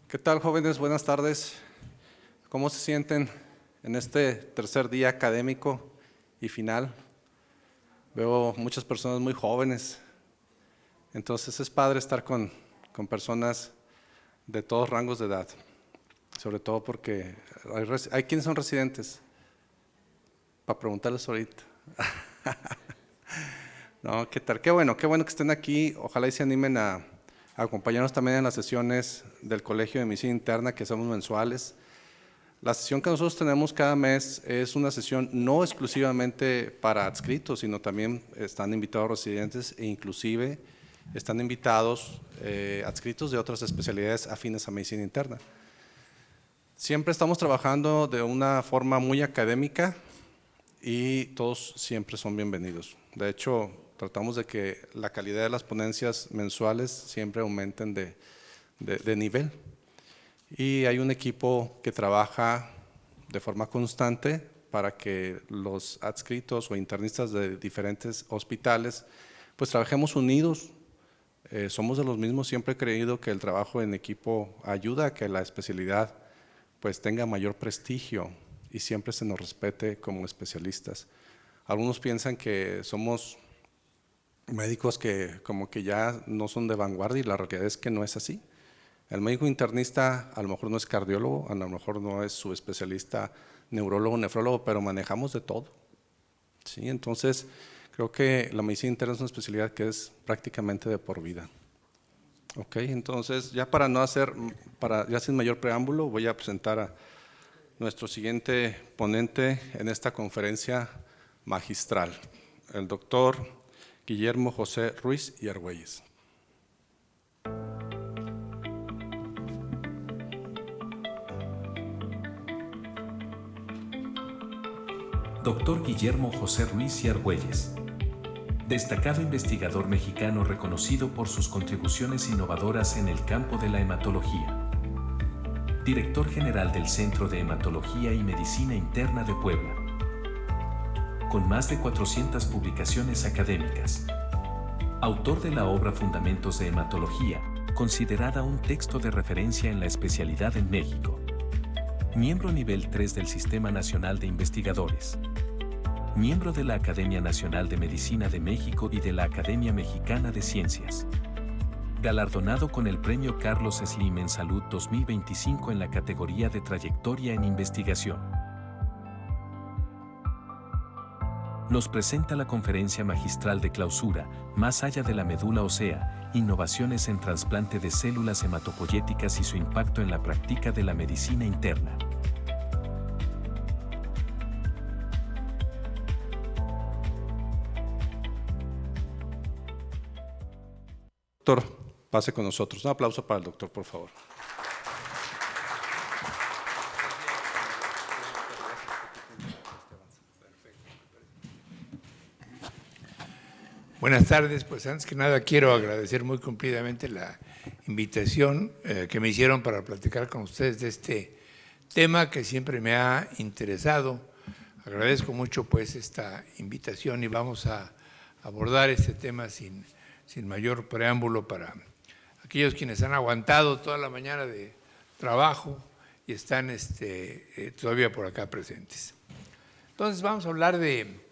¿Qué tal, jóvenes? Buenas tardes. ¿Cómo se sienten en este tercer día académico y final? Veo muchas personas muy jóvenes, entonces es padre estar con personas de todos rangos de edad, sobre todo porque hay quienes son residentes, para preguntarles ahorita. No, ¿qué tal? Qué bueno que estén aquí. Ojalá y se animen a acompañarnos también en las sesiones del Colegio de Medicina Interna que hacemos mensuales. La sesión que nosotros tenemos cada mes es una sesión no exclusivamente para adscritos, sino también están invitados residentes e inclusive están invitados adscritos de otras especialidades afines a medicina interna. Siempre estamos trabajando de una forma muy académica y todos siempre son bienvenidos. De hecho, tratamos de que la calidad de las ponencias mensuales siempre aumenten de nivel. Y hay un equipo que trabaja de forma constante para que los adscritos o internistas de diferentes hospitales pues trabajemos unidos. Somos de los mismos, siempre he creído que el trabajo en equipo ayuda a que la especialidad pues tenga mayor prestigio y siempre se nos respete como especialistas. Algunos piensan que somos médicos que como que ya no son de vanguardia y la realidad es que no es así. El médico internista a lo mejor no es cardiólogo, a lo mejor no es su especialista neurólogo, nefrólogo, pero manejamos de todo. ¿Sí? Entonces, creo que la medicina interna es una especialidad que es prácticamente de por vida. Ok, entonces ya ya sin mayor preámbulo, voy a presentar a nuestro siguiente ponente en esta conferencia magistral, el doctor Guillermo José Ruiz y Argüelles. Dr. Guillermo José Ruiz y Argüelles. Destacado investigador mexicano reconocido por sus contribuciones innovadoras en el campo de la hematología. Director general del Centro de Hematología y Medicina Interna de Puebla. Con más de 400 publicaciones académicas. Autor de la obra Fundamentos de Hematología, considerada un texto de referencia en la especialidad en México. Miembro nivel 3 del Sistema Nacional de Investigadores. Miembro de la Academia Nacional de Medicina de México y de la Academia Mexicana de Ciencias. Galardonado con el Premio Carlos Slim en Salud 2025 en la categoría de Trayectoria en Investigación. Nos presenta la conferencia magistral de clausura, Más allá de la médula ósea, innovaciones en trasplante de células hematopoyéticas y su impacto en la práctica de la medicina interna. Doctor, pase con nosotros. Un aplauso para el doctor, por favor. Buenas tardes, pues antes que nada quiero agradecer muy cumplidamente la invitación que me hicieron para platicar con ustedes de este tema que siempre me ha interesado. Agradezco mucho pues esta invitación y vamos a abordar este tema sin mayor preámbulo para aquellos quienes han aguantado toda la mañana de trabajo y están todavía por acá presentes. Entonces vamos a hablar de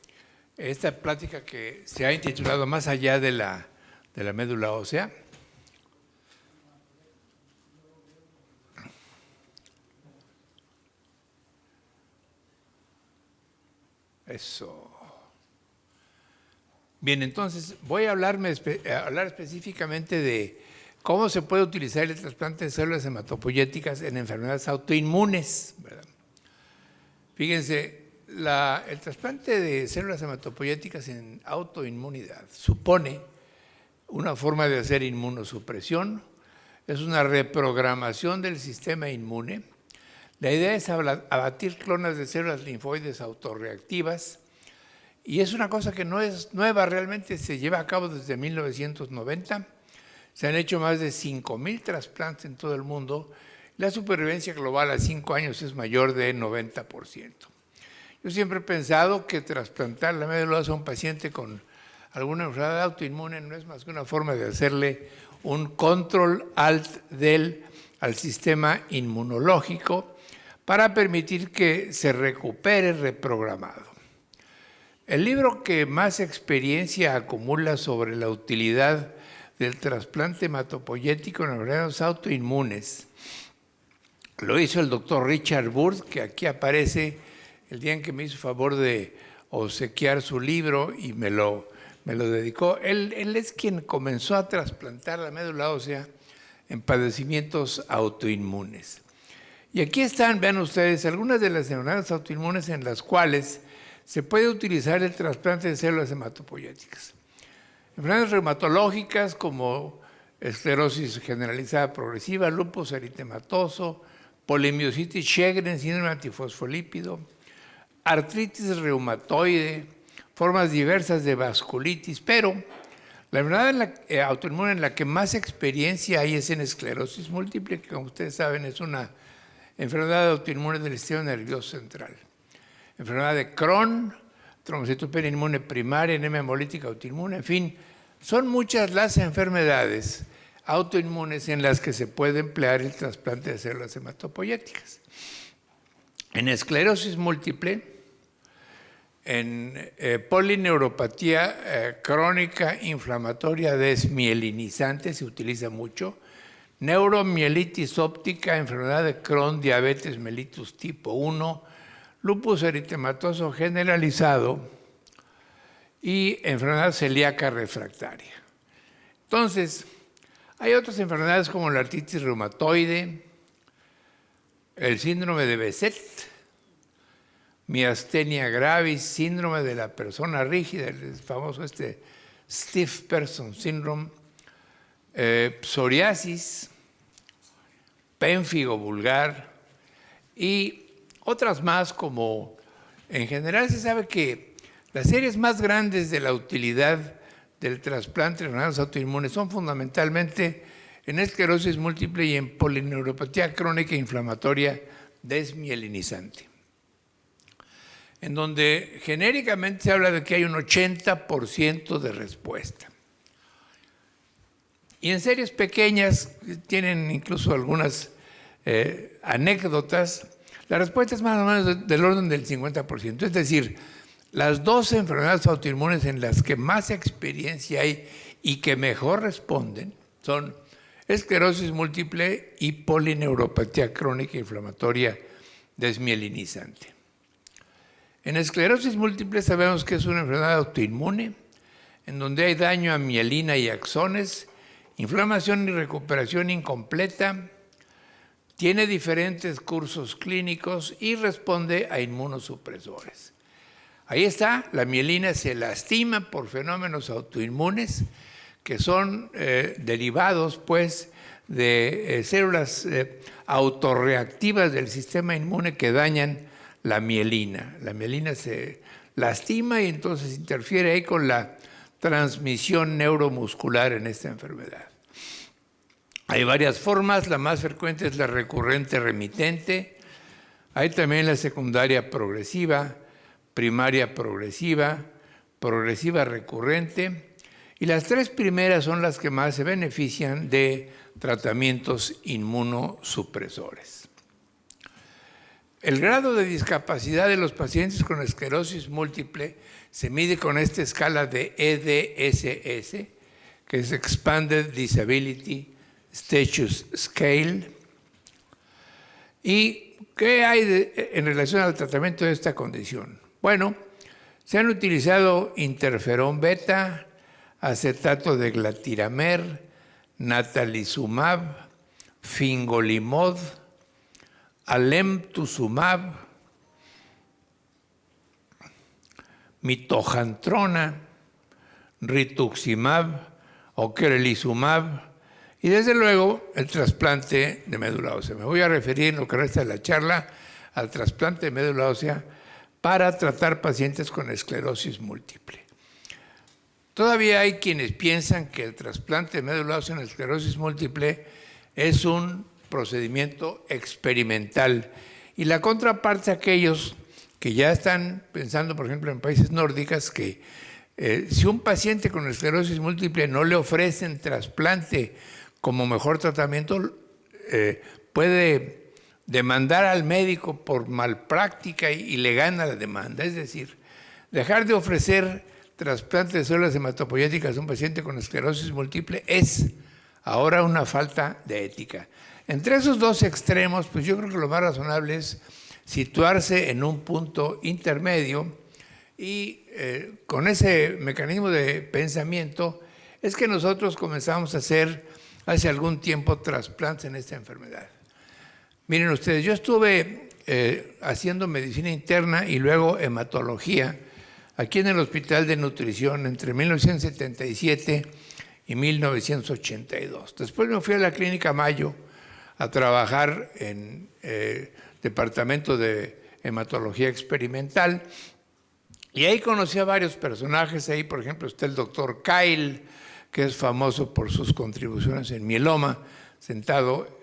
esta plática que se ha intitulado Más allá de la médula ósea. Eso. Bien, entonces voy a hablar específicamente de cómo se puede utilizar el trasplante de células hematopoyéticas en enfermedades autoinmunes, ¿verdad? Fíjense, el trasplante de células hematopoyéticas en autoinmunidad supone una forma de hacer inmunosupresión, es una reprogramación del sistema inmune. La idea es abatir clonas de células linfoides autorreactivas y es una cosa que no es nueva, realmente se lleva a cabo desde 1990. Se han hecho más de 5,000 trasplantes en todo el mundo. La supervivencia global a 5 años es mayor de 90%. Yo siempre he pensado que trasplantar la médula ósea a un paciente con alguna enfermedad autoinmune no es más que una forma de hacerle un control alt del al sistema inmunológico para permitir que se recupere reprogramado. El libro que más experiencia acumula sobre la utilidad del trasplante hematopoyético en enfermedades autoinmunes lo hizo el doctor Richard Burd, que aquí aparece el día en que me hizo favor de obsequiar su libro y me lo dedicó. Él es quien comenzó a trasplantar la médula ósea en padecimientos autoinmunes. Y aquí están, vean ustedes, algunas de las enfermedades autoinmunes en las cuales se puede utilizar el trasplante de células hematopoyéticas. Enfermedades reumatológicas como esclerosis generalizada progresiva, lupus eritematoso, polimiositis Sjögren, síndrome antifosfolípido, artritis reumatoide, formas diversas de vasculitis, pero la enfermedad autoinmune en la que más experiencia hay es en esclerosis múltiple, que como ustedes saben es una enfermedad autoinmune del sistema nervioso central. Enfermedad de Crohn, trombocitopenia inmune primaria, anemia hemolítica autoinmune, en fin, son muchas las enfermedades autoinmunes en las que se puede emplear el trasplante de células hematopoyéticas. En esclerosis múltiple, en polineuropatía crónica inflamatoria desmielinizante se utiliza mucho, neuromielitis óptica, enfermedad de Crohn, diabetes mellitus tipo 1, lupus eritematoso generalizado y enfermedad celíaca refractaria. Entonces, hay otras enfermedades como la artritis reumatoide, el síndrome de Behçet, miastenia gravis, síndrome de la persona rígida, el famoso stiff person syndrome, psoriasis, pénfigo vulgar y otras más como, en general se sabe que las series más grandes de la utilidad del trasplante de enfermedades autoinmunes son fundamentalmente en esclerosis múltiple y en polineuropatía crónica inflamatoria desmielinizante, en donde genéricamente se habla de que hay un 80% de respuesta. Y en series pequeñas, tienen incluso algunas anécdotas, la respuesta es más o menos del orden del 50%. Es decir, las dos enfermedades autoinmunes en las que más experiencia hay y que mejor responden son esclerosis múltiple y polineuropatía crónica inflamatoria desmielinizante. En esclerosis múltiple sabemos que es una enfermedad autoinmune en donde hay daño a mielina y axones, inflamación y recuperación incompleta, tiene diferentes cursos clínicos y responde a inmunosupresores. Ahí está, la mielina se lastima por fenómenos autoinmunes que son derivados pues, de células autorreactivas del sistema inmune que dañan la mielina. La mielina se lastima y entonces interfiere ahí con la transmisión neuromuscular en esta enfermedad. Hay varias formas, la más frecuente es la recurrente remitente, hay también la secundaria progresiva, primaria progresiva, progresiva recurrente, y las tres primeras son las que más se benefician de tratamientos inmunosupresores. El grado de discapacidad de los pacientes con esclerosis múltiple se mide con esta escala de EDSS, que es Expanded Disability Status Scale. ¿Y qué hay en relación al tratamiento de esta condición? Bueno, se han utilizado interferón beta, acetato de glatiramar, natalizumab, fingolimod, alemtuzumab, mitojantrona, rituximab o crelisumab y desde luego el trasplante de médula ósea. Me voy a referir en lo que resta de la charla al trasplante de médula ósea para tratar pacientes con esclerosis múltiple. Todavía hay quienes piensan que el trasplante de médula ósea en esclerosis múltiple es un procedimiento experimental y la contraparte aquellos que ya están pensando, por ejemplo, en países nórdicos, que si un paciente con esclerosis múltiple no le ofrecen trasplante como mejor tratamiento, puede demandar al médico por malpráctica y le gana la demanda. Es decir, dejar de ofrecer trasplante de células hematopoyéticas a un paciente con esclerosis múltiple es ahora una falta de ética. Entre esos dos extremos, pues yo creo que lo más razonable es situarse en un punto intermedio y con ese mecanismo de pensamiento es que nosotros comenzamos a hacer hace algún tiempo trasplantes en esta enfermedad. Miren ustedes, yo estuve haciendo medicina interna y luego hematología aquí en el Hospital de Nutrición entre 1977 y 1982. Después me fui a la Clínica Mayo a trabajar en departamento de hematología experimental y ahí conocí a varios personajes. Ahí, por ejemplo, está el doctor Kyle, que es famoso por sus contribuciones en mieloma, sentado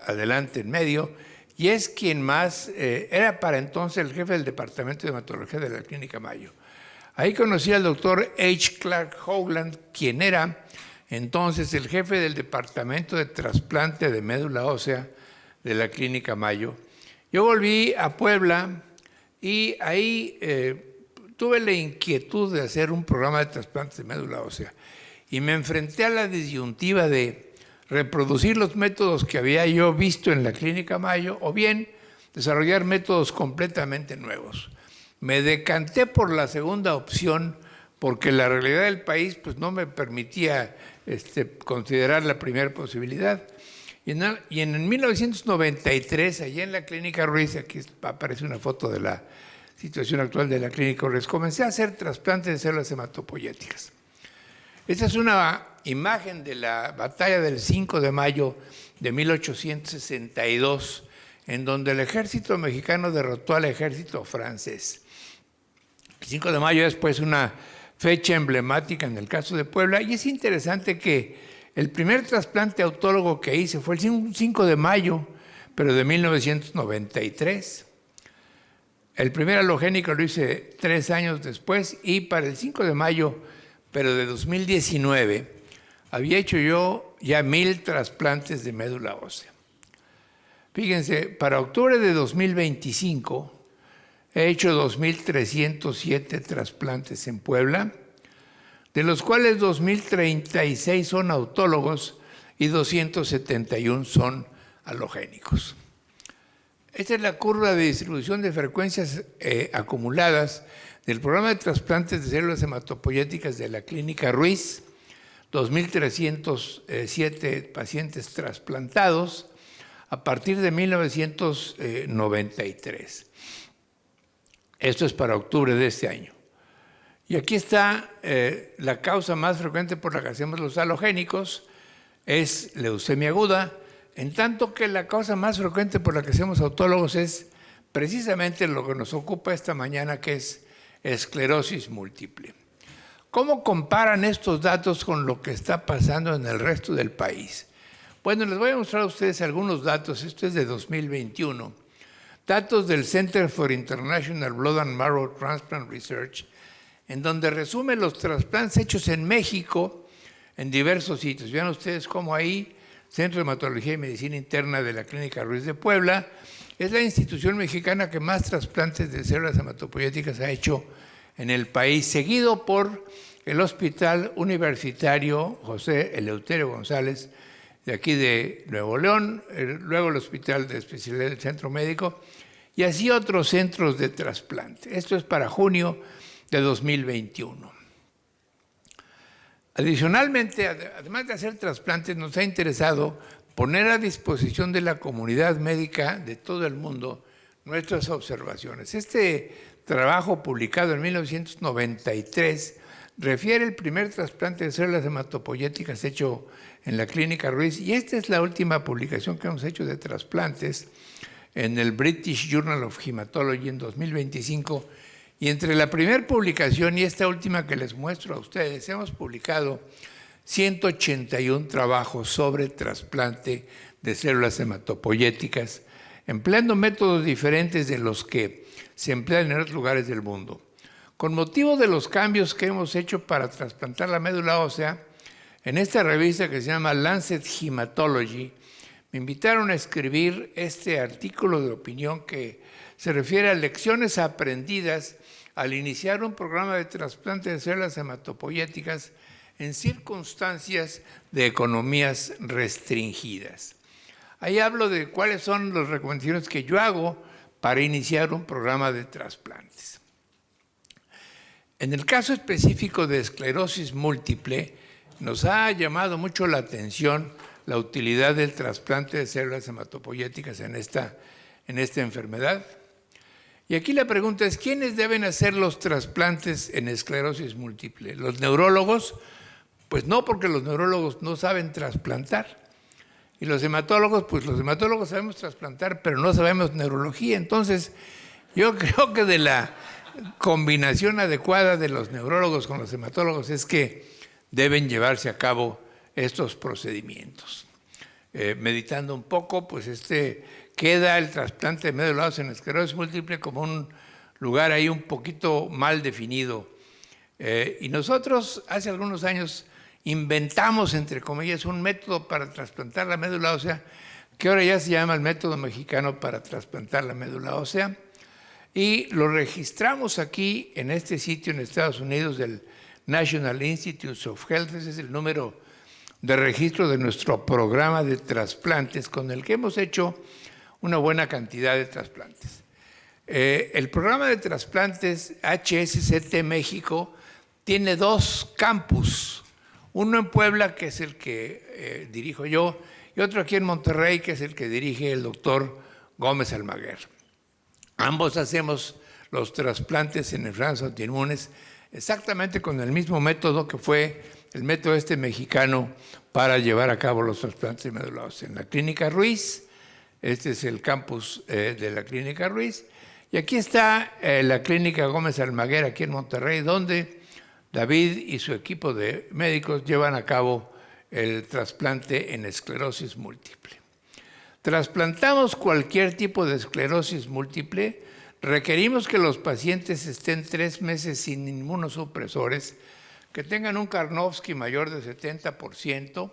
adelante en medio, y es quien más, era para entonces el jefe del departamento de hematología de la Clínica Mayo. Ahí conocí al doctor H. Clark Hogland, quien era entonces el jefe del departamento de trasplante de médula ósea de la Clínica Mayo. Yo volví a Puebla y ahí tuve la inquietud de hacer un programa de trasplantes de médula ósea y me enfrenté a la disyuntiva de reproducir los métodos que había yo visto en la Clínica Mayo o bien desarrollar métodos completamente nuevos. Me decanté por la segunda opción porque la realidad del país pues, no me permitía considerar la primera posibilidad. Y en 1993, allá en la Clínica Ruiz, aquí aparece una foto de la situación actual de la Clínica Ruiz, comencé a hacer trasplantes de células hematopoyéticas. Esta es una imagen de la batalla del 5 de mayo de 1862, en donde el ejército mexicano derrotó al ejército francés. El 5 de mayo es pues una fecha emblemática en el caso de Puebla y es interesante que el primer trasplante autólogo que hice fue el 5 de mayo, pero de 1993. El primer halogénico lo hice 3 años después y para el 5 de mayo, pero de 2019, había hecho yo ya 1000 trasplantes de médula ósea. Fíjense, para octubre de 2025 he hecho 2.307 trasplantes en Puebla, de los cuales 2.036 son autólogos y 271 son halogénicos. Esta es la curva de distribución de frecuencias acumuladas del programa de trasplantes de células hematopoyéticas de la Clínica Ruiz, 2.307 pacientes trasplantados a partir de 1993. Esto es para octubre de este año. Y aquí está la causa más frecuente por la que hacemos los halogénicos, es leucemia aguda, en tanto que la causa más frecuente por la que hacemos autólogos es precisamente lo que nos ocupa esta mañana, que es esclerosis múltiple. ¿Cómo comparan estos datos con lo que está pasando en el resto del país? Bueno, les voy a mostrar a ustedes algunos datos. Esto es de 2021. Datos del Center for International Blood and Marrow Transplant Research, en donde resume los trasplantes hechos en México en diversos sitios. Vean ustedes cómo ahí, Centro de Hematología y Medicina Interna de la Clínica Ruiz de Puebla, es la institución mexicana que más trasplantes de células hematopoyéticas ha hecho en el país, seguido por el Hospital Universitario José Eleuterio González, de aquí de Nuevo León, luego el Hospital de Especialidad del Centro Médico, y así otros centros de trasplante. Esto es para junio de 2021. Adicionalmente, además de hacer trasplantes, nos ha interesado poner a disposición de la comunidad médica de todo el mundo nuestras observaciones. Este trabajo, publicado en 1993, refiere el primer trasplante de células hematopoyéticas hecho en la Clínica Ruiz, y esta es la última publicación que hemos hecho de trasplantes en el British Journal of Hematology en 2025, y entre la primera publicación y esta última que les muestro a ustedes, hemos publicado 181 trabajos sobre trasplante de células hematopoyéticas, empleando métodos diferentes de los que se emplean en otros lugares del mundo. Con motivo de los cambios que hemos hecho para trasplantar la médula ósea, en esta revista que se llama Lancet Hematology, me invitaron a escribir este artículo de opinión que se refiere a lecciones aprendidas al iniciar un programa de trasplante de células hematopoyéticas en circunstancias de economías restringidas. Ahí hablo de cuáles son las recomendaciones que yo hago para iniciar un programa de trasplantes. En el caso específico de esclerosis múltiple, nos ha llamado mucho la atención la utilidad del trasplante de células hematopoyéticas en esta enfermedad. Y aquí la pregunta es, ¿quiénes deben hacer los trasplantes en esclerosis múltiple? ¿Los neurólogos? Pues no, porque los neurólogos no saben trasplantar. Y los hematólogos, pues los hematólogos sabemos trasplantar, pero no sabemos neurología. Entonces, yo creo que de la combinación adecuada de los neurólogos con los hematólogos es que deben llevarse a cabo estos procedimientos. Meditando un poco, pues queda el trasplante de médula ósea en esclerosis múltiple como un lugar ahí un poquito mal definido. Y nosotros hace algunos años inventamos, entre comillas, un método para trasplantar la médula ósea, que ahora ya se llama el método mexicano para trasplantar la médula ósea, y lo registramos aquí en este sitio en Estados Unidos del National Institutes of Health. Ese es el número de registro de nuestro programa de trasplantes con el que hemos hecho una buena cantidad de trasplantes. El programa de trasplantes HSCT México tiene 2 campus, uno en Puebla, que es el que dirijo yo, y otro aquí en Monterrey, que es el que dirige el doctor Gómez Almaguer. Ambos hacemos los trasplantes en enfermedades autoinmunes exactamente con el mismo método que fue el método mexicano para llevar a cabo los trasplantes de médula ósea. En la Clínica Ruiz, este es el campus de la Clínica Ruiz, y aquí está la Clínica Gómez Almaguer, aquí en Monterrey, donde David y su equipo de médicos llevan a cabo el trasplante en esclerosis múltiple. Trasplantamos cualquier tipo de esclerosis múltiple. Requerimos que los pacientes estén 3 meses sin inmunosupresores, que tengan un Karnofsky mayor de 70%,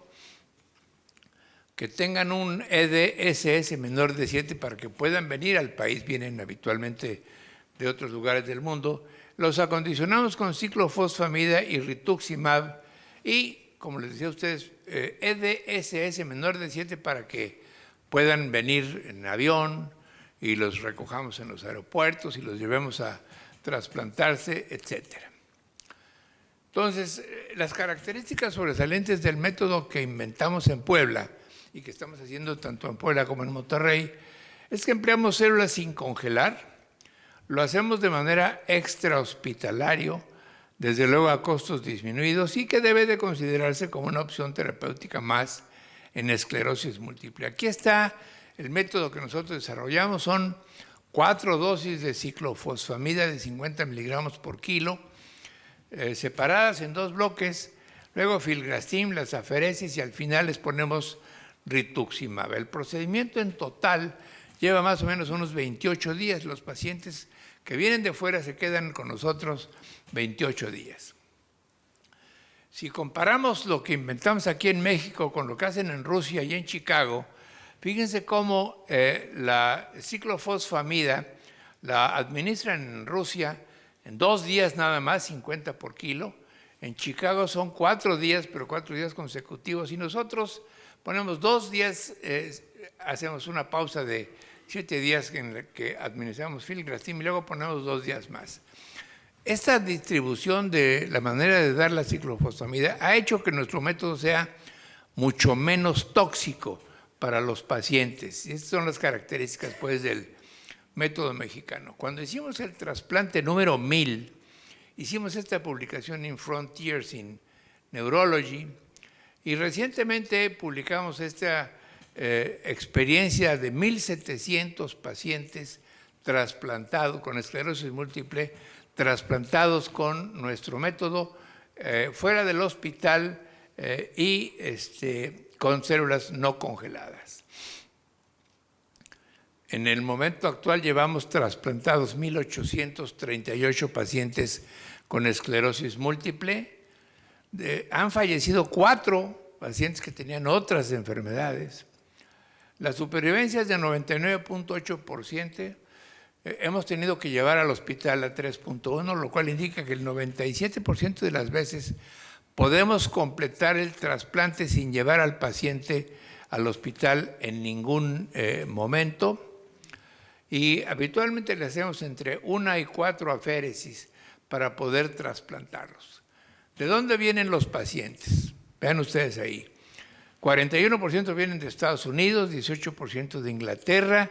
que tengan un EDSS menor de 7 para que puedan venir al país, vienen habitualmente de otros lugares del mundo. Los acondicionamos con ciclofosfamida y rituximab y, como les decía a ustedes, EDSS menor de 7 para que puedan venir en avión y los recojamos en los aeropuertos y los llevemos a trasplantarse, etcétera. Entonces, las características sobresalientes del método que inventamos en Puebla y que estamos haciendo tanto en Puebla como en Monterrey es que empleamos células sin congelar, lo hacemos de manera extrahospitalario, desde luego a costos disminuidos, y que debe de considerarse como una opción terapéutica más en esclerosis múltiple. Aquí está el método que nosotros desarrollamos, son 4 dosis de ciclofosfamida de 50 miligramos por kilo, separadas en 2 bloques, luego filgrastim, las aferesis y al final les ponemos rituximab. El procedimiento en total lleva más o menos unos 28 días. Los pacientes que vienen de fuera se quedan con nosotros 28 días. Si comparamos lo que inventamos aquí en México con lo que hacen en Rusia y en Chicago, fíjense cómo la ciclofosfamida la administran en Rusia en 2 días nada más, 50 por kilo. En Chicago son 4 días, pero 4 días consecutivos. Y nosotros ponemos 2 días, hacemos una pausa de 7 días en la que administramos filgrastim y luego ponemos 2 días más. Esta distribución de la manera de dar la ciclofosfamida ha hecho que nuestro método sea mucho menos tóxico para los pacientes. Y estas son las características pues, del método mexicano. Cuando hicimos el trasplante número 1000, hicimos esta publicación en Frontiers in Neurology y recientemente publicamos esta experiencia de 1,700 pacientes trasplantados con esclerosis múltiple, trasplantados con nuestro método fuera del hospital y con células no congeladas. En el momento actual llevamos trasplantados 1,838 pacientes con esclerosis múltiple. Han fallecido 4 pacientes que tenían otras enfermedades. La supervivencia es de 99.8%. Hemos tenido que llevar al hospital a 3.1, lo cual indica que el 97% de las veces podemos completar el trasplante sin llevar al paciente al hospital en ningún momento. Y habitualmente le hacemos entre 1 y 4 aféresis para poder trasplantarlos. ¿De dónde vienen los pacientes? Vean ustedes ahí. 41% vienen de Estados Unidos, 18% de Inglaterra,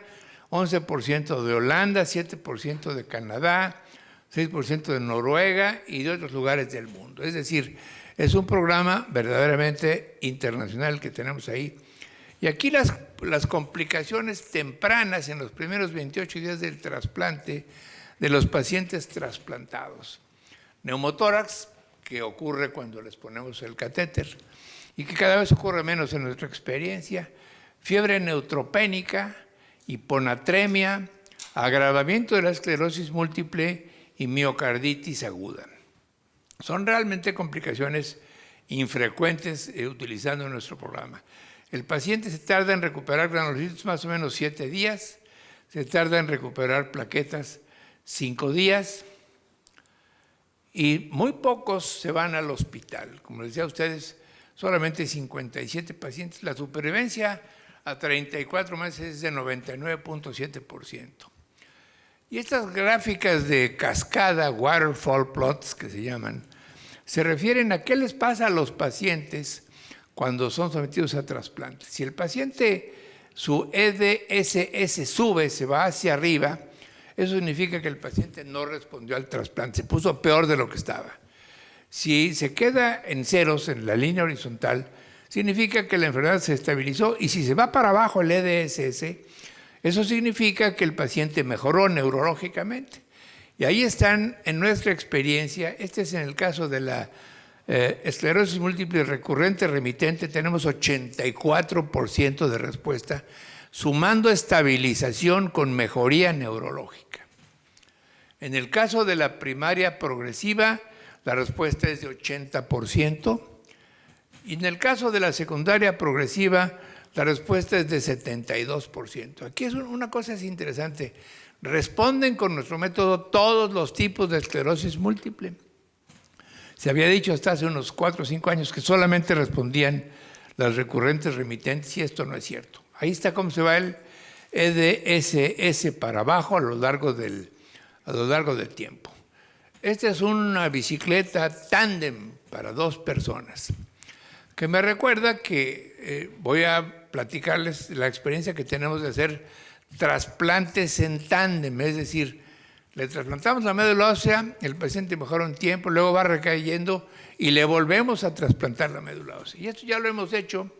11% de Holanda, 7% de Canadá, 6% de Noruega y de otros lugares del mundo. Es decir, es un programa verdaderamente internacional que tenemos ahí. Y aquí las complicaciones tempranas en los primeros 28 días del trasplante de los pacientes trasplantados. Neumotórax, que ocurre cuando les ponemos el catéter y que cada vez ocurre menos en nuestra experiencia. Fiebre neutropénica, hiponatremia, agravamiento de la esclerosis múltiple y miocarditis aguda. Son realmente complicaciones infrecuentes utilizando nuestro programa. El paciente se tarda en recuperar granulocitos más o menos 7 días, se tarda en recuperar plaquetas 5 días y muy pocos se van al hospital. Como les decía a ustedes, solamente 57 pacientes. La supervivencia a 34 meses es de 99.7%. Y estas gráficas de cascada, waterfall plots que se llaman, se refieren a qué les pasa a los pacientes cuando son sometidos a trasplante. Si el paciente, su EDSS sube, se va hacia arriba, eso significa que el paciente no respondió al trasplante, se puso peor de lo que estaba. Si se queda en ceros, en la línea horizontal, significa que la enfermedad se estabilizó, y si se va para abajo el EDSS, eso significa que el paciente mejoró neurológicamente. Y ahí están, en nuestra experiencia, este es en el caso de la esclerosis múltiple recurrente remitente, tenemos 84% de respuesta, sumando estabilización con mejoría neurológica. En el caso de la primaria progresiva, la respuesta es de 80%, y en el caso de la secundaria progresiva, la respuesta es de 72%. Aquí es una cosa es interesante. Responden con nuestro método todos los tipos de esclerosis múltiple. Se había dicho hasta hace unos 4 o 5 años que solamente respondían las recurrentes remitentes, y esto no es cierto. Ahí está cómo se va el EDSS para abajo a lo largo del tiempo. Esta es una bicicleta tándem para 2 personas, que me recuerda que voy a platicarles la experiencia que tenemos de hacer trasplantes en tándem, es decir, le trasplantamos la médula ósea, el paciente mejora un tiempo, luego va recayendo y le volvemos a trasplantar la médula ósea. Y esto ya lo hemos hecho,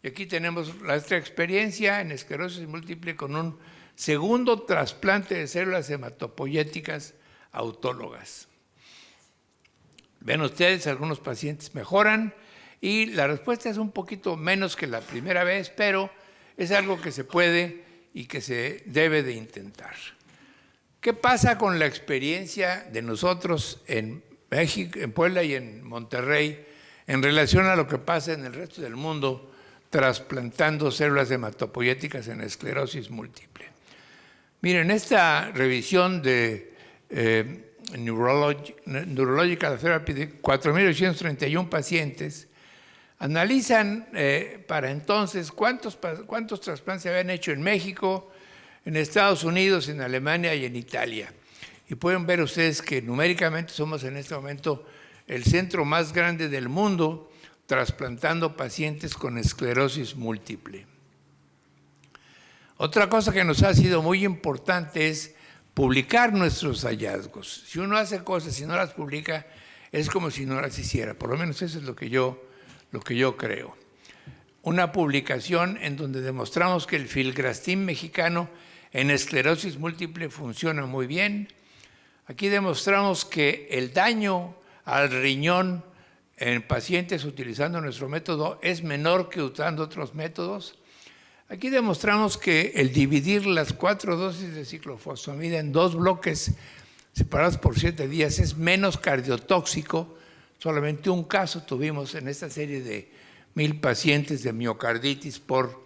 y aquí tenemos nuestra experiencia en esclerosis múltiple con un segundo trasplante de células hematopoyéticas autólogas. Ven ustedes, algunos pacientes mejoran y la respuesta es un poquito menos que la primera vez, pero es algo que se puede y que se debe de intentar. ¿Qué pasa con la experiencia de nosotros en México, en Puebla y en Monterrey en relación a lo que pasa en el resto del mundo trasplantando células hematopoyéticas en esclerosis múltiple? Miren, esta revisión de Neurological Therapy de 4.831 pacientes analizan para entonces cuántos trasplantes se habían hecho en México, en Estados Unidos, en Alemania y en Italia. Y pueden ver ustedes que numéricamente somos en este momento el centro más grande del mundo trasplantando pacientes con esclerosis múltiple. Otra cosa que nos ha sido muy importante es publicar nuestros hallazgos. Si uno hace cosas y no las publica, es como si no las hiciera. Por lo menos eso es lo que yo creo. Una publicación en donde demostramos que el filgrastim mexicano en esclerosis múltiple funciona muy bien. Aquí demostramos que el daño al riñón en pacientes utilizando nuestro método es menor que usando otros métodos. Aquí demostramos que el dividir las 4 dosis de ciclofosfamida en 2 bloques separados por 7 días es menos cardiotóxico. Solamente un caso tuvimos en esta serie de 1000 pacientes de miocarditis por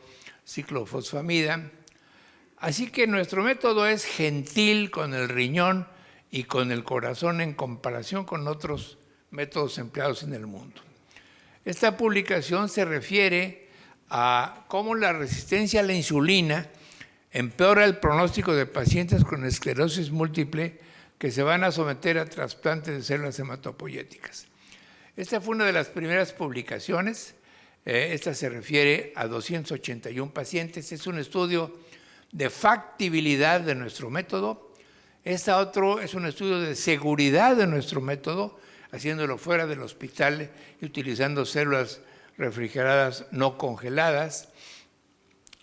ciclofosfamida. Así que nuestro método es gentil con el riñón y con el corazón en comparación con otros métodos empleados en el mundo. Esta publicación se refiere a cómo la resistencia a la insulina empeora el pronóstico de pacientes con esclerosis múltiple que se van a someter a trasplantes de células hematopoyéticas. Esta fue una de las primeras publicaciones. Esta se refiere a 281 pacientes. Es un estudio de factibilidad de nuestro método. Esta otro es un estudio de seguridad de nuestro método, haciéndolo fuera del hospital y utilizando células refrigeradas no congeladas.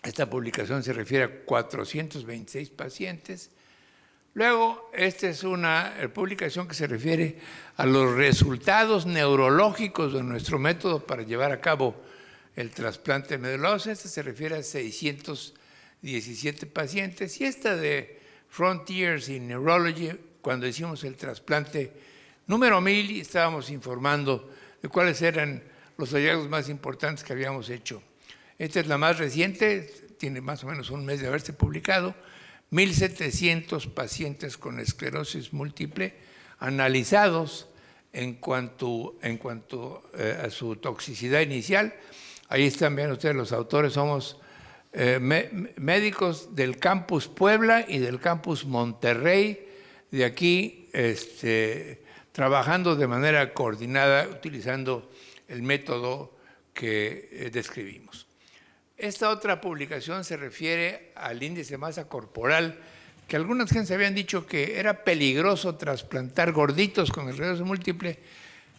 Esta publicación se refiere a 426 pacientes. Luego, esta es una publicación que se refiere a los resultados neurológicos de nuestro método para llevar a cabo el trasplante de médula ósea. Esta se refiere a 617 pacientes. Y esta de Frontiers in Neurology, cuando hicimos el trasplante número 1000, y estábamos informando de cuáles eran los hallazgos más importantes que habíamos hecho. Esta es la más reciente, tiene más o menos un mes de haberse publicado. 1,700 pacientes con esclerosis múltiple analizados en cuanto a su toxicidad inicial. Ahí están, vean ustedes, los autores somos médicos del campus Puebla y del campus Monterrey, de aquí trabajando de manera coordinada utilizando el método que describimos. Esta otra publicación se refiere al índice de masa corporal, que algunas gentes habían dicho que era peligroso trasplantar gorditos con esclerosis múltiple,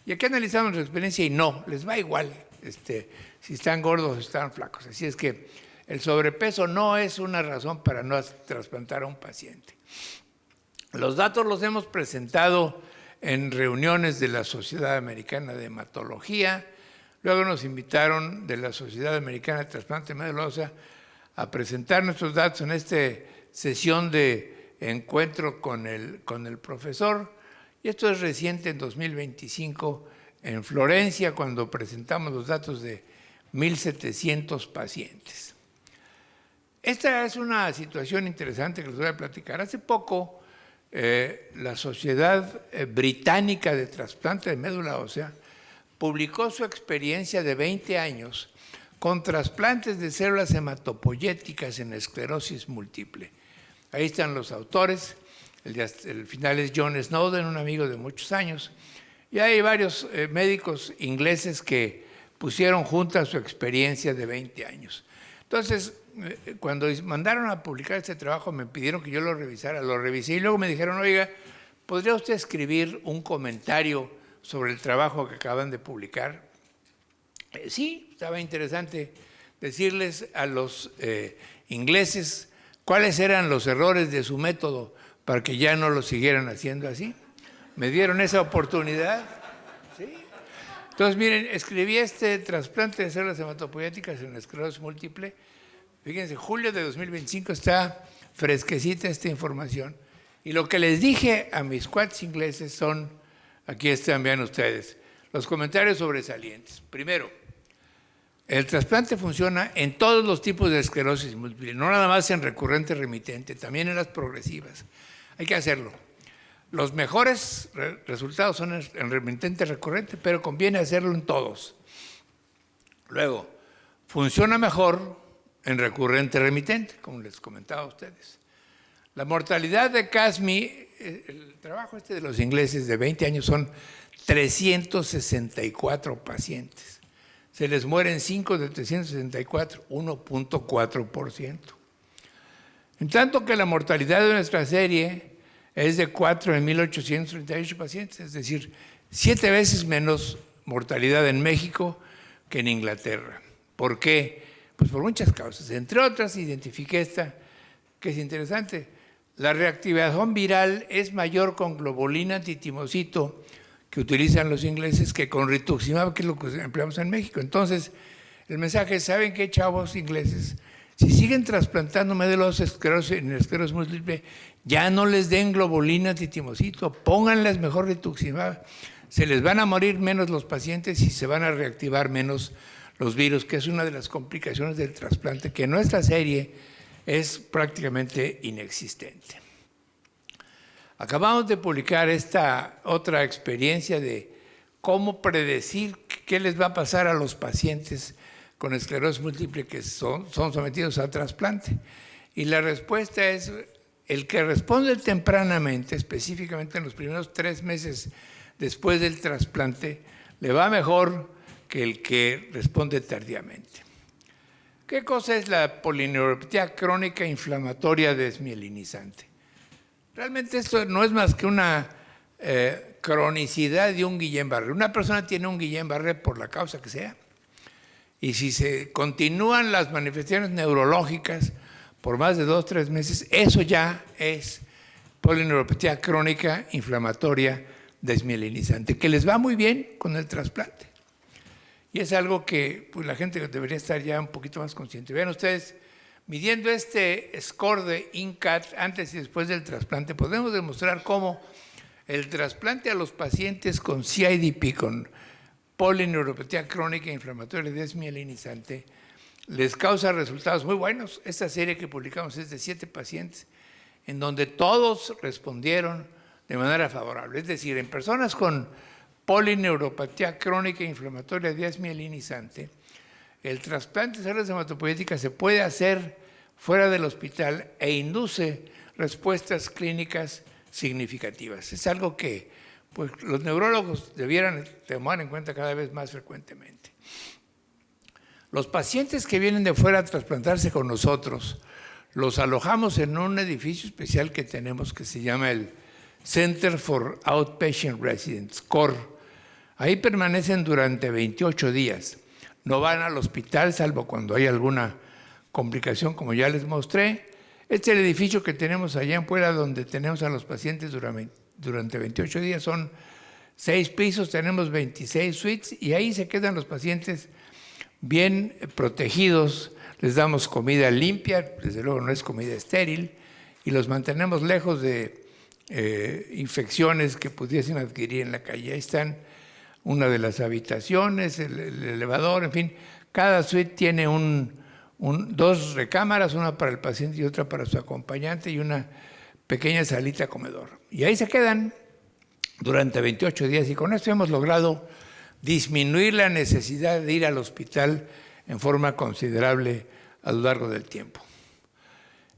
y aquí analizamos su experiencia y no, les va igual si están gordos o están flacos. Así es que el sobrepeso no es una razón para no trasplantar a un paciente. Los datos los hemos presentado en reuniones de la Sociedad Americana de Hematología. Luego nos invitaron de la Sociedad Americana de Trasplante de Médula Ósea a presentar nuestros datos en esta sesión de encuentro con el profesor. Y esto es reciente, en 2025, en Florencia, cuando presentamos los datos de 1,700 pacientes. Esta es una situación interesante que les voy a platicar. Hace poco, la Sociedad Británica de Trasplante de Médula Ósea publicó su experiencia de 20 años con trasplantes de células hematopoyéticas en esclerosis múltiple. Ahí están los autores. El final es John Snowden, un amigo de muchos años. Y hay varios médicos ingleses que pusieron juntas su experiencia de 20 años. Entonces, cuando mandaron a publicar este trabajo, me pidieron que yo lo revisara. Lo revisé y luego me dijeron, oiga, ¿podría usted escribir un comentario sobre el trabajo que acaban de publicar? Sí, estaba interesante decirles a los ingleses cuáles eran los errores de su método para que ya no lo siguieran haciendo así. Me dieron esa oportunidad. ¿Sí? Entonces, miren, escribí este trasplante de células hematopoyéticas en esclerosis múltiple. Fíjense, julio de 2025 está fresquecita esta información. Y lo que les dije a mis cuates ingleses son, aquí están, vean ustedes, los comentarios sobresalientes. Primero, el trasplante funciona en todos los tipos de esclerosis múltiple, no nada más en recurrente remitente, también en las progresivas. Hay que hacerlo. Los mejores resultados son en remitente recurrente, pero conviene hacerlo en todos. Luego, funciona mejor en recurrente remitente, como les comentaba a ustedes. La mortalidad de CASMI, el trabajo de los ingleses de 20 años son 364 pacientes. Se les mueren 5 de 364, 1.4%. En tanto que la mortalidad de nuestra serie es de 4 en 1,838 pacientes, es decir, 7 veces menos mortalidad en México que en Inglaterra. ¿Por qué? Pues por muchas causas. Entre otras, identifiqué esta, que es interesante. La reactivación viral es mayor con globulina antitimocito que utilizan los ingleses que con rituximab, que es lo que empleamos en México. Entonces, el mensaje es, ¿saben qué, chavos ingleses? Si siguen trasplantando médula ósea en esclerosis múltiple, ya no les den globulina antitimocito, pónganles mejor rituximab. Se les van a morir menos los pacientes y se van a reactivar menos los virus, que es una de las complicaciones del trasplante, que en nuestra serie es prácticamente inexistente. Acabamos de publicar esta otra experiencia de cómo predecir qué les va a pasar a los pacientes con esclerosis múltiple que son sometidos a trasplante. Y la respuesta es, el que responde tempranamente, específicamente en los primeros 3 meses después del trasplante, le va mejor que el que responde tardíamente. ¿Qué cosa es la polineuropatía crónica inflamatoria desmielinizante? Realmente esto no es más que una cronicidad de un Guillain-Barré. Una persona tiene un Guillain-Barré por la causa que sea, y si se continúan las manifestaciones neurológicas por más de 2 o 3 meses, eso ya es polineuropatía crónica inflamatoria desmielinizante, que les va muy bien con el trasplante. Y es algo que pues, la gente debería estar ya un poquito más consciente. Vean ustedes, midiendo este score de INCAT antes y después del trasplante, podemos demostrar cómo el trasplante a los pacientes con CIDP, con polineuropatía crónica inflamatoria desmielinizante, les causa resultados muy buenos. Esta serie que publicamos es de 7 pacientes, en donde todos respondieron de manera favorable. Es decir, en personas con polineuropatía crónica inflamatoria desmielinizante, el trasplante de células hematopoyéticas se puede hacer fuera del hospital e induce respuestas clínicas significativas. Es algo que pues, los neurólogos debieran tomar en cuenta cada vez más frecuentemente. Los pacientes que vienen de fuera a trasplantarse con nosotros, los alojamos en un edificio especial que tenemos que se llama el Center for Outpatient Residents, COR. Ahí permanecen durante 28 días. No van al hospital, salvo cuando hay alguna complicación, como ya les mostré. Este es el edificio que tenemos allá en Puebla, donde tenemos a los pacientes durante 28 días. Son 6 pisos, tenemos 26 suites, y ahí se quedan los pacientes bien protegidos. Les damos comida limpia, desde luego no es comida estéril, y los mantenemos lejos de infecciones que pudiesen adquirir en la calle. Ahí están una de las habitaciones, el elevador, en fin. Cada suite tiene 2 recámaras, una para el paciente y otra para su acompañante, y una pequeña salita comedor. Y ahí se quedan durante 28 días, y con esto hemos logrado disminuir la necesidad de ir al hospital en forma considerable a lo largo del tiempo.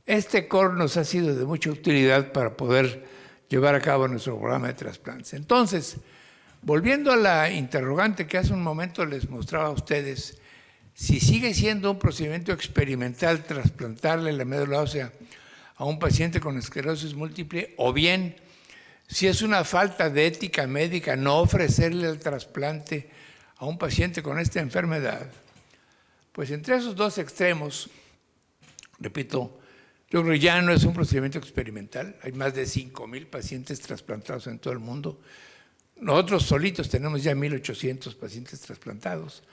Este COR nos ha sido de mucha utilidad para poder llevar a cabo nuestro programa de trasplantes. Entonces, volviendo a la interrogante que hace un momento les mostraba a ustedes, si sigue siendo un procedimiento experimental trasplantarle la médula ósea a un paciente con esclerosis múltiple, o bien si es una falta de ética médica no ofrecerle el trasplante a un paciente con esta enfermedad, pues entre esos 2 extremos, repito, yo creo que ya no es un procedimiento experimental. Hay más de 5,000 pacientes trasplantados en todo el mundo. Nosotros solitos tenemos ya 1,800 pacientes trasplantados.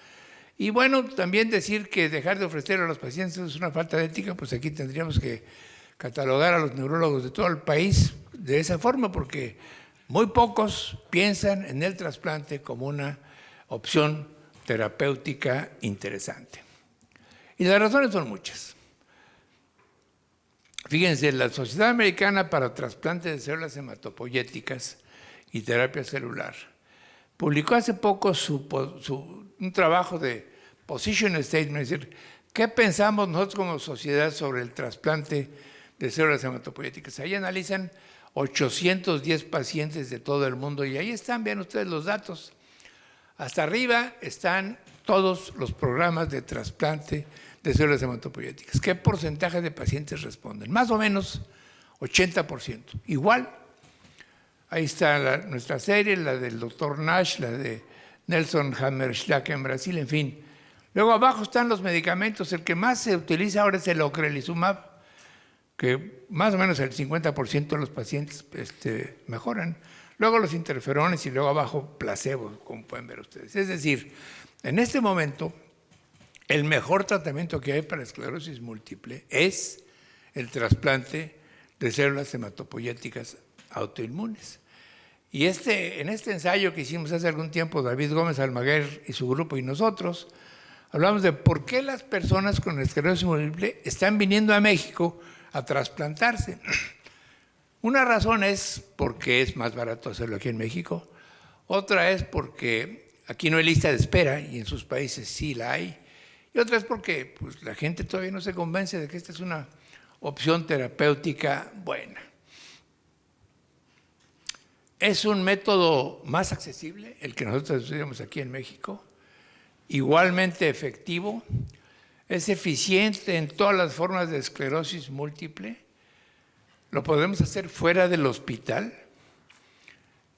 Y bueno, también decir que dejar de ofrecer a los pacientes es una falta de ética, pues aquí tendríamos que catalogar a los neurólogos de todo el país de esa forma, porque muy pocos piensan en el trasplante como una opción terapéutica interesante. Y las razones son muchas. Fíjense, la Sociedad Americana para Trasplante de Células Hematopoyéticas y Terapia Celular publicó hace poco un trabajo de position statement, es decir, ¿qué pensamos nosotros como sociedad sobre el trasplante de células hematopoyéticas? Ahí analizan 810 pacientes de todo el mundo, y ahí están, vean ustedes los datos. Hasta arriba están todos los programas de trasplante de células hematopoyéticas. ¿Qué porcentaje de pacientes responden? Más o menos 80%. Igual, ahí está nuestra serie, la del doctor Nash, la de Nelson Hammerschlag en Brasil, en fin. Luego abajo están los medicamentos. El que más se utiliza ahora es el ocrelizumab, que más o menos el 50% de los pacientes mejoran. Luego los interferones, y luego abajo placebo, como pueden ver ustedes. Es decir, en este momento, el mejor tratamiento que hay para esclerosis múltiple es el trasplante de células hematopoyéticas autoinmunes. Y en este ensayo que hicimos hace algún tiempo, David Gómez Almaguer y su grupo y nosotros, hablamos de por qué las personas con esclerosis múltiple están viniendo a México a trasplantarse. Una razón es porque es más barato hacerlo aquí en México, otra es porque aquí no hay lista de espera y en sus países sí la hay, y otra es porque pues, la gente todavía no se convence de que esta es una opción terapéutica buena. Es un método más accesible, el que nosotros estudiamos aquí en México, igualmente efectivo, es eficiente en todas las formas de esclerosis múltiple, lo podemos hacer fuera del hospital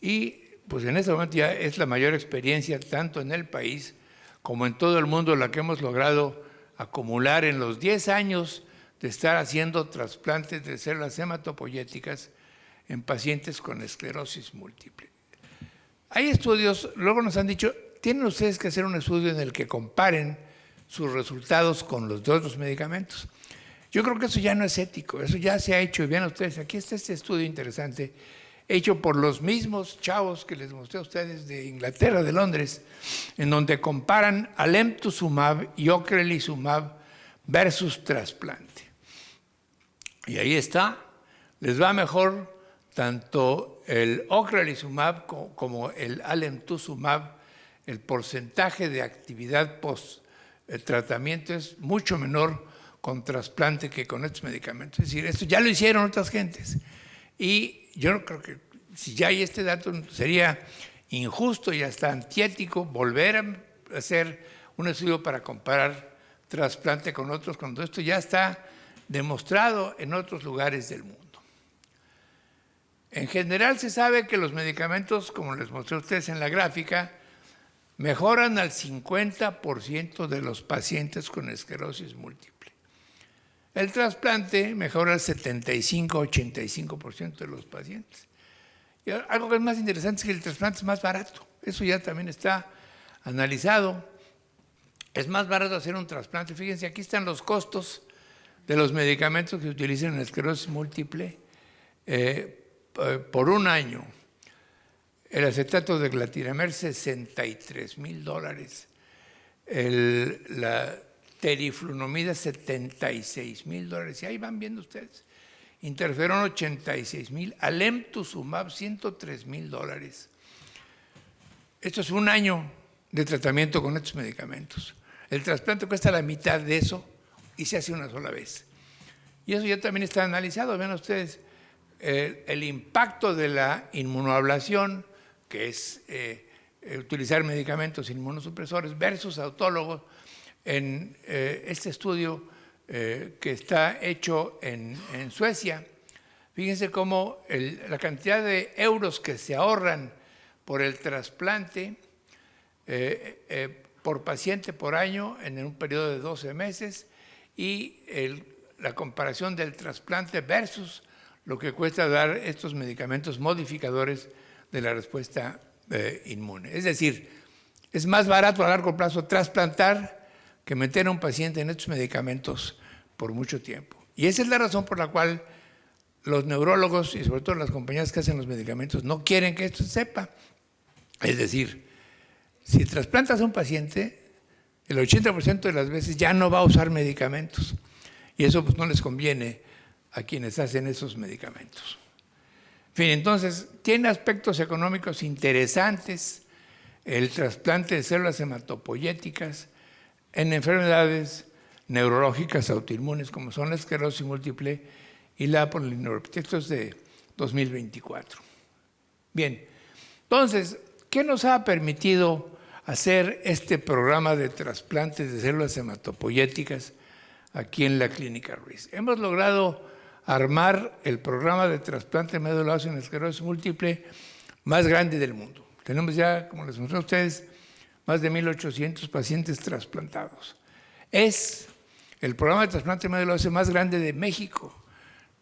y pues en este momento ya es la mayor experiencia tanto en el país como en todo el mundo la que hemos logrado acumular en los 10 años de estar haciendo trasplantes de células hematopoyéticas en pacientes con esclerosis múltiple. Hay estudios, luego nos han dicho, tienen ustedes que hacer un estudio en el que comparen sus resultados con los de otros medicamentos. Yo creo que eso ya no es ético, eso ya se ha hecho. Y vean ustedes, aquí está este estudio interesante, hecho por los mismos chavos que les mostré a ustedes de Inglaterra, de Londres, en donde comparan alemtuzumab y ocrelizumab versus trasplante. Y ahí está, les va mejor tanto el ocrelizumab como el alemtuzumab, el porcentaje de actividad post-tratamiento es mucho menor con trasplante que con estos medicamentos. Es decir, esto ya lo hicieron otras gentes. Y yo creo que si ya hay este dato, sería injusto y hasta antiético volver a hacer un estudio para comparar trasplante con otros, cuando esto ya está demostrado en otros lugares del mundo. En general se sabe que los medicamentos, como les mostré a ustedes en la gráfica, mejoran al 50% de los pacientes con esclerosis múltiple. El trasplante mejora al 75-85% de los pacientes. Y algo que es más interesante es que el trasplante es más barato. Eso ya también está analizado. Es más barato hacer un trasplante. Fíjense, aquí están los costos de los medicamentos que se utilizan en esclerosis múltiple por un año. El acetato de glatiramel, $63,000. La teriflunomida, $76,000. Y ahí van viendo ustedes. Interferón, $86,000. Alemtuzumab, $103,000. Esto es un año de tratamiento con estos medicamentos. El trasplante cuesta la mitad de eso y se hace una sola vez. Y eso ya también está analizado. Vean ustedes el impacto de la inmunoablación, que es utilizar medicamentos inmunosupresores versus autólogos, en este estudio que está hecho en Suecia. Fíjense cómo la cantidad de euros que se ahorran por el trasplante por paciente por año en un periodo de 12 meses y la comparación del trasplante versus lo que cuesta dar estos medicamentos modificadores de la respuesta inmune. Es decir, es más barato a largo plazo trasplantar que meter a un paciente en estos medicamentos por mucho tiempo. Y esa es la razón por la cual los neurólogos y sobre todo las compañías que hacen los medicamentos no quieren que esto se sepa. Es decir, si trasplantas a un paciente, el 80% de las veces ya no va a usar medicamentos. Y eso pues no les conviene a quienes hacen esos medicamentos. En fin, entonces, tiene aspectos económicos interesantes el trasplante de células hematopoyéticas en enfermedades neurológicas autoinmunes como son la esclerosis múltiple y la polineuropatía. Esto es de 2024. Bien, entonces, ¿qué nos ha permitido hacer este programa de trasplantes de células hematopoyéticas aquí en la Clínica Ruiz? Hemos logrado armar el programa de trasplante de médula ósea en esclerosis múltiple más grande del mundo. Tenemos ya, como les mostré a ustedes, más de 1,800 pacientes trasplantados. Es el programa de trasplante de médula ósea más grande de México.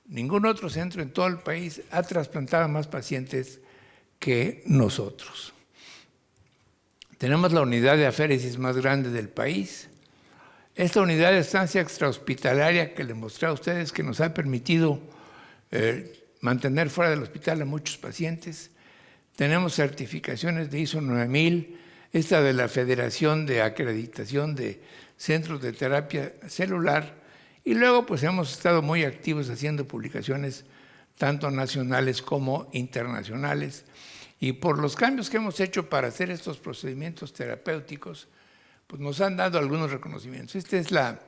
Ningún otro centro en todo el país ha trasplantado a más pacientes que nosotros. Tenemos la unidad de aféresis más grande del país. Esta unidad de estancia extrahospitalaria que les mostré a ustedes, que nos ha permitido mantener fuera del hospital a muchos pacientes. Tenemos certificaciones de ISO 9000 esta de la Federación de Acreditación de Centros de Terapia Celular, y luego pues hemos estado muy activos haciendo publicaciones tanto nacionales como internacionales, y por los cambios que hemos hecho para hacer estos procedimientos terapéuticos, pues nos han dado algunos reconocimientos. Esta es la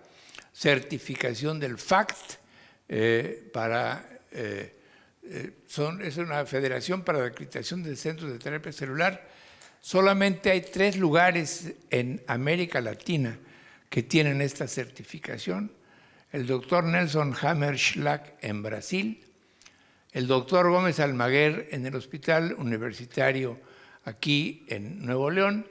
certificación del FACT, es una federación para la acreditación de centros de terapia celular. Solamente hay 3 lugares en América Latina que tienen esta certificación: el doctor Nelson Hammerschlag en Brasil, el doctor Gómez Almaguer en el Hospital Universitario aquí en Nuevo León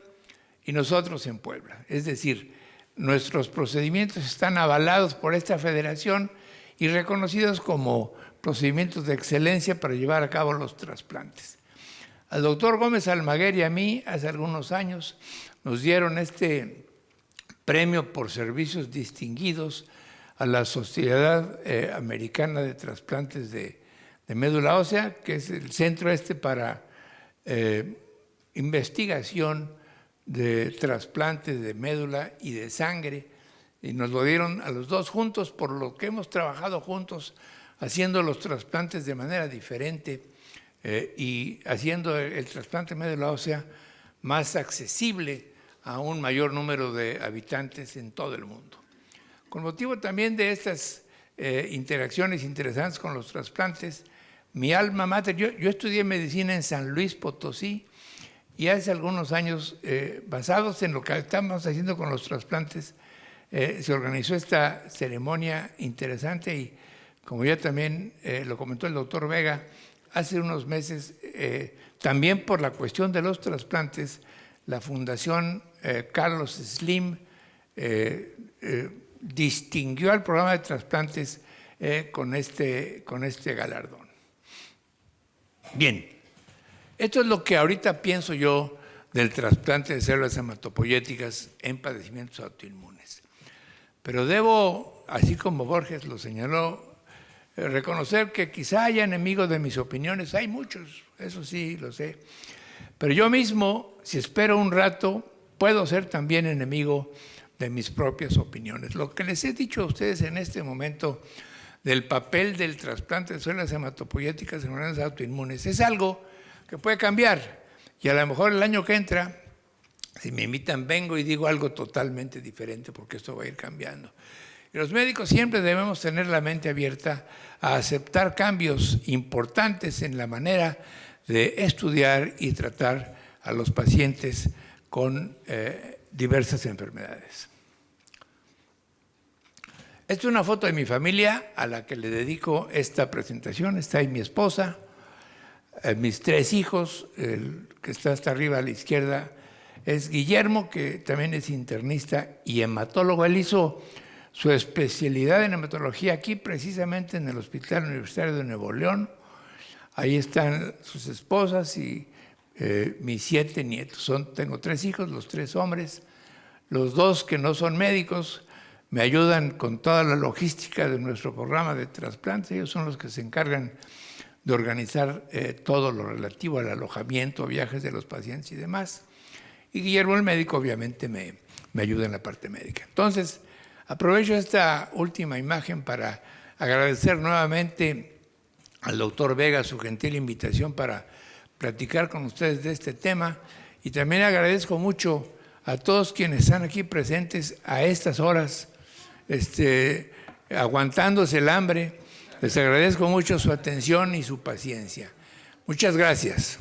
y nosotros en Puebla. Es decir, nuestros procedimientos están avalados por esta federación y reconocidos como procedimientos de excelencia para llevar a cabo los trasplantes. Al doctor Gómez Almaguer y a mí, hace algunos años, nos dieron este premio por servicios distinguidos a la Sociedad Americana de Trasplantes de Médula Ósea, que es el centro para investigación de trasplantes de médula y de sangre, y nos lo dieron a los dos juntos, por lo que hemos trabajado juntos haciendo los trasplantes de manera diferente y haciendo el trasplante de médula ósea más accesible a un mayor número de habitantes en todo el mundo. Con motivo también de estas interacciones interesantes con los trasplantes, mi alma mater, yo estudié medicina en San Luis Potosí, y hace algunos años, basados en lo que estamos haciendo con los trasplantes, se organizó esta ceremonia interesante y, como ya también lo comentó el doctor Vega, hace unos meses, también por la cuestión de los trasplantes, la Fundación Carlos Slim distinguió al programa de trasplantes con este galardón. Bien, esto es lo que ahorita pienso yo del trasplante de células hematopoyéticas en padecimientos autoinmunes. Pero debo, así como Borges lo señaló, reconocer que quizá haya enemigos de mis opiniones. Hay muchos, eso sí lo sé. Pero yo mismo, si espero un rato, puedo ser también enemigo de mis propias opiniones. Lo que les he dicho a ustedes en este momento del papel del trasplante de células hematopoyéticas en enfermedades autoinmunes es algo que puede cambiar. Y a lo mejor el año que entra, si me invitan, vengo y digo algo totalmente diferente, porque esto va a ir cambiando. Y los médicos siempre debemos tener la mente abierta a aceptar cambios importantes en la manera de estudiar y tratar a los pacientes con diversas enfermedades. Esta es una foto de mi familia a la que le dedico esta presentación. Está ahí mi esposa, mis 3 hijos, el que está hasta arriba a la izquierda es Guillermo, que también es internista y hematólogo. Él hizo su especialidad en hematología aquí, precisamente en el Hospital Universitario de Nuevo León. Ahí están sus esposas y mis 7 nietos. Tengo 3 hijos, los 3 hombres. Los 2 que no son médicos me ayudan con toda la logística de nuestro programa de trasplantes. Ellos son los que se encargan de organizar todo lo relativo al alojamiento, viajes de los pacientes y demás. Y Guillermo, el médico, obviamente me ayuda en la parte médica. Entonces, aprovecho esta última imagen para agradecer nuevamente al doctor Vega su gentil invitación para platicar con ustedes de este tema, y también agradezco mucho a todos quienes están aquí presentes a estas horas, aguantándose el hambre. Les agradezco mucho su atención y su paciencia. Muchas gracias.